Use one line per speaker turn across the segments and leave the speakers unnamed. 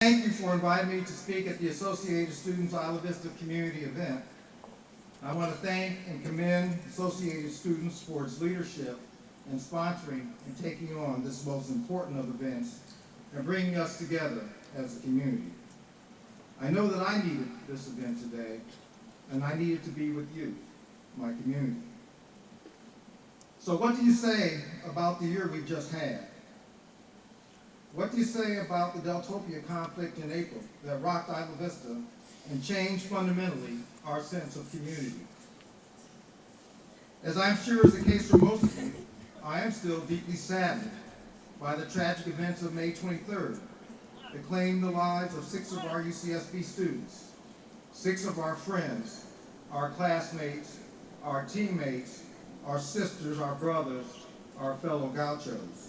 Thank you for inviting me to speak at the Associated Students Isla Vista community event. I want to thank and commend Associated Students for its leadership in sponsoring and taking on this most important of events and bringing us together as a community. I know that I needed this event today, and I needed to be with you, my community. So what do you say about the year we've just had? What do you say about the Deltopia conflict in April that rocked Isla Vista and changed fundamentally our sense of community? As I'm sure is the case for most of you, I am still deeply saddened by the tragic events of May 23rd that claimed the lives of 6 of our UCSB students, 6 of our friends, our classmates, our teammates, our sisters, our brothers, our fellow gauchos.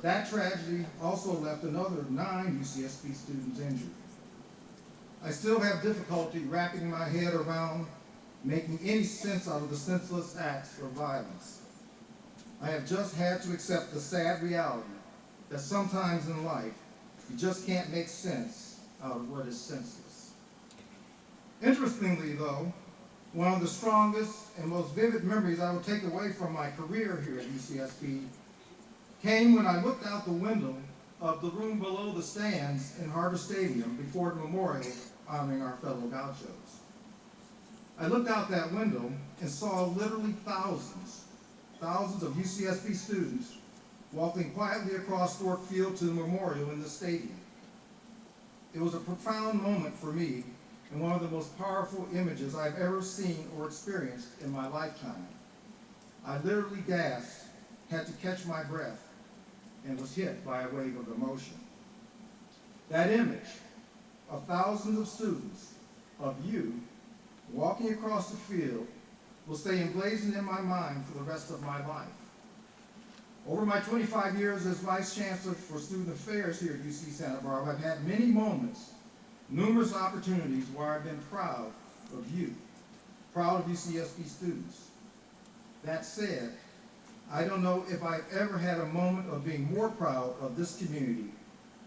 That tragedy also left another 9 UCSB students injured. I still have difficulty wrapping my head around making any sense out of the senseless acts of violence. I have just had to accept the sad reality that sometimes in life, you just can't make sense out of what is senseless. Interestingly though, one of the strongest and most vivid memories I will take away from my career here at UCSB came when I looked out the window of the room below the stands in Harbor Stadium before the memorial honoring our fellow gauchos. I looked out that window and saw literally thousands of UCSB students walking quietly across Thorpe Field to the memorial in the stadium. It was a profound moment for me and one of the most powerful images I've ever seen or experienced in my lifetime. I literally gasped, had to catch my breath, and was hit by a wave of emotion. That image of thousands of students, of you, walking across the field will stay emblazoned in my mind for the rest of my life. Over my 25 years as Vice Chancellor for Student Affairs here at UC Santa Barbara, I've had many moments, numerous opportunities where I've been proud of you, proud of UCSB students. That said, I don't know if I've ever had a moment of being more proud of this community,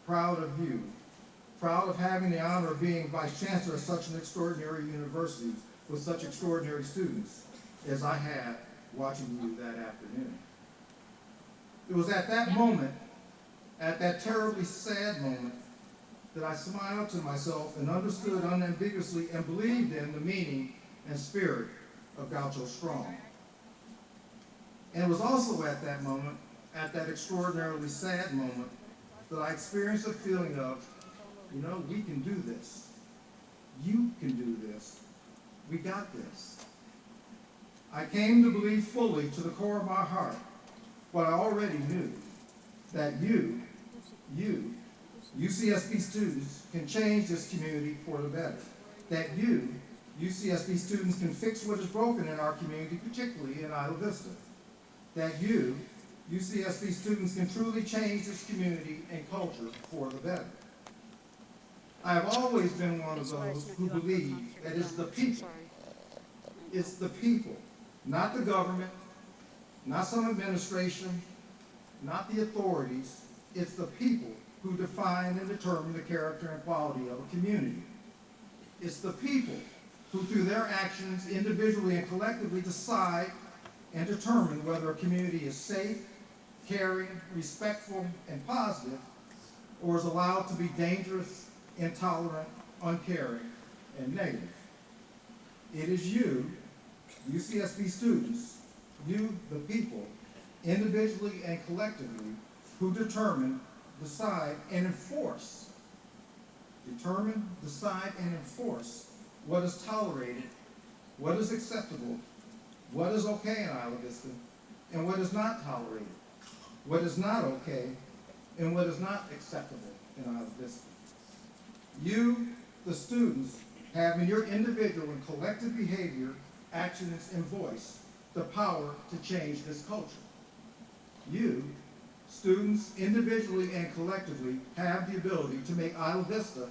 proud of you, proud of having the honor of being Vice Chancellor of such an extraordinary university with such extraordinary students as I had watching you that afternoon. It was at that moment, at that terribly sad moment, that I smiled to myself and understood unambiguously and believed in the meaning and spirit of Gaucho Strong. And it was also at that moment, at that extraordinarily sad moment, that I experienced a feeling of, you know, we can do this. You can do this. We got this. I came to believe fully to the core of my heart what I already knew, that you, UCSB students, can change this community for the better. That you, UCSB students, can fix what is broken in our community, particularly in Isla Vista. That you, UCSB students, can truly change this community and culture for the better. I have always been one of those who believe that it's the people, not the government, not some administration, not the authorities, it's the people who define and determine the character and quality of a community. It's the people who, through their actions, individually and collectively decide and determine whether a community is safe, caring, respectful, and positive, or is allowed to be dangerous, intolerant, uncaring, and negative. It is you, UCSB students, you, the people, individually and collectively, who determine, decide, and enforce. Determine, decide, and enforce what is tolerated, what is acceptable, what is okay in Isla Vista, and what is not tolerated, what is not okay, and what is not acceptable in Isla Vista. You, the students, have in your individual and collective behavior, actions, and voice the power to change this culture. You, students, individually and collectively, have the ability to make Isla Vista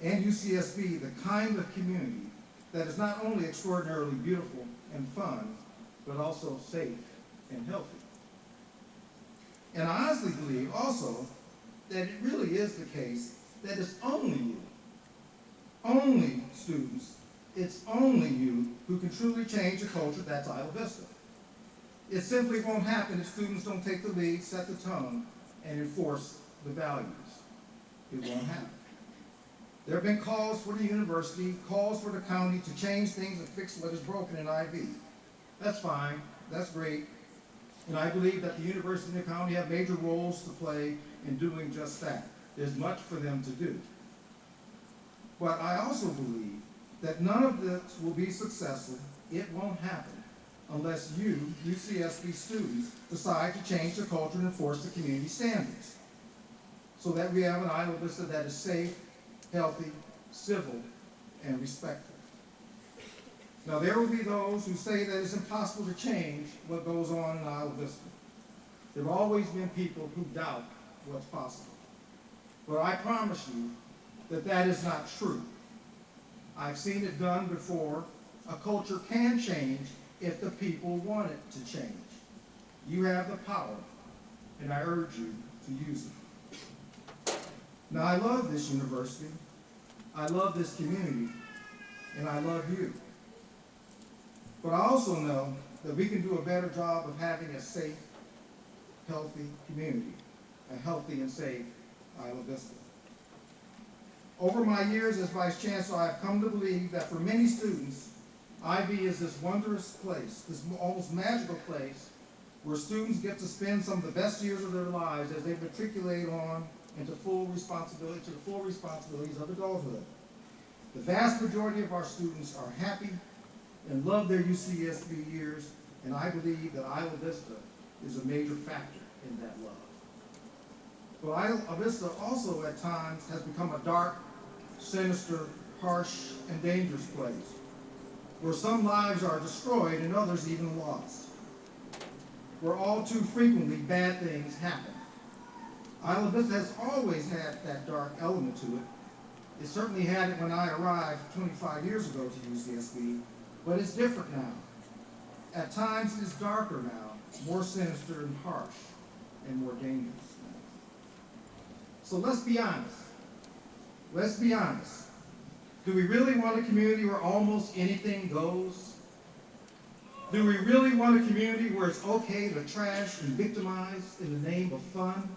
and UCSB the kind of community that is not only extraordinarily beautiful and fun, but also safe and healthy. And I honestly believe also that it really is the case that it's only students, it's only you who can truly change a culture that's Isla Vista. It simply won't happen if students don't take the lead, set the tone, and enforce the values. It won't happen. There have been calls for the university, calls for the county to change things and fix what is broken in IV. That's fine, that's great, and I believe that the university and the county have major roles to play in doing just that. There's much for them to do. But I also believe that none of this will be successful, it won't happen, unless you, UCSB students, decide to change the culture and enforce the community standards, so that we have an Isla Vista that is safe, healthy, civil, and respectful. Now, there will be those who say that it's impossible to change what goes on in Isla Vista. There have always been people who doubt what's possible. But I promise you that that is not true. I've seen it done before. A culture can change if the people want it to change. You have the power, and I urge you to use it. Now, I love this university, I love this community, and I love you. But I also know that we can do a better job of having a safe, healthy community, a healthy and safe Isla Vista. Over my years as Vice Chancellor, I've come to believe that for many students, IB is this wondrous place, this almost magical place, where students get to spend some of the best years of their lives as they matriculate on into the full responsibilities of adulthood. The vast majority of our students are happy and love their UCSB years, and I believe that Isla Vista is a major factor in that love. But Isla Vista also at times has become a dark, sinister, harsh, and dangerous place, where some lives are destroyed and others even lost, where all too frequently bad things happen. Isla Vista has always had that dark element to it. It certainly had it when I arrived 25 years ago to UCSB, but it's different now. At times it's darker now, more sinister and harsh, and more dangerous. So let's be honest. Let's be honest. Do we really want a community where almost anything goes? Do we really want a community where it's okay to trash and victimize in the name of fun?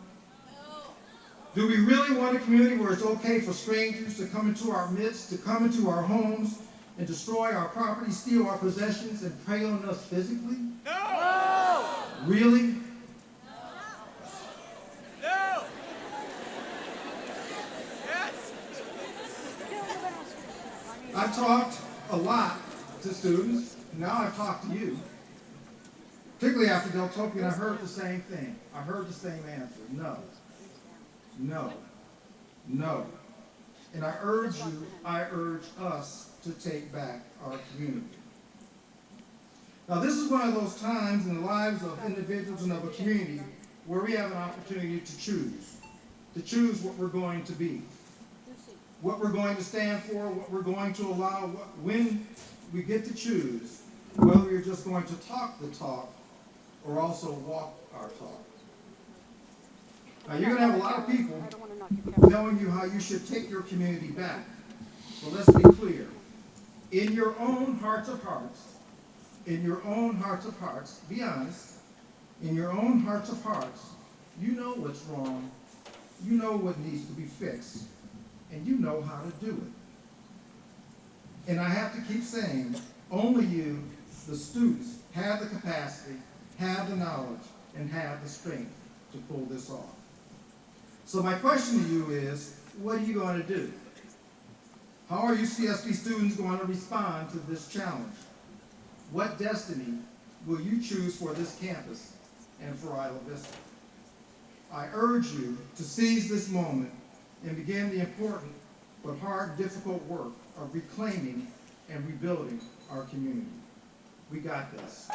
Do we really want a community where it's okay for strangers to come into our midst, to come into our homes, and destroy our property, steal our possessions, and prey on us physically? No! Really? No! Yes! I've talked a lot to students. Now I've talked to you. Particularly after Deltopian, I heard the same thing. I heard the same answer. No. No. No. And I urge you, I urge us to take back our community. Now, this is one of those times in the lives of individuals and of a community where we have an opportunity to choose what we're going to be, what we're going to stand for, what we're going to allow, when we get to choose whether we're just going to talk the talk or also walk our talk. Now, you're going to have a lot of people telling you how you should take your community back. So let's be clear. In your own hearts of hearts, be honest, in your own hearts of hearts, you know what's wrong, you know what needs to be fixed, and you know how to do it. And I have to keep saying, only you, the students, have the capacity, have the knowledge, and have the strength to pull this off. So my question to you is, what are you going to do? How are UCSB students going to respond to this challenge? What destiny will you choose for this campus and for Isla Vista? I urge you to seize this moment and begin the important but hard, difficult work of reclaiming and rebuilding our community. We got this.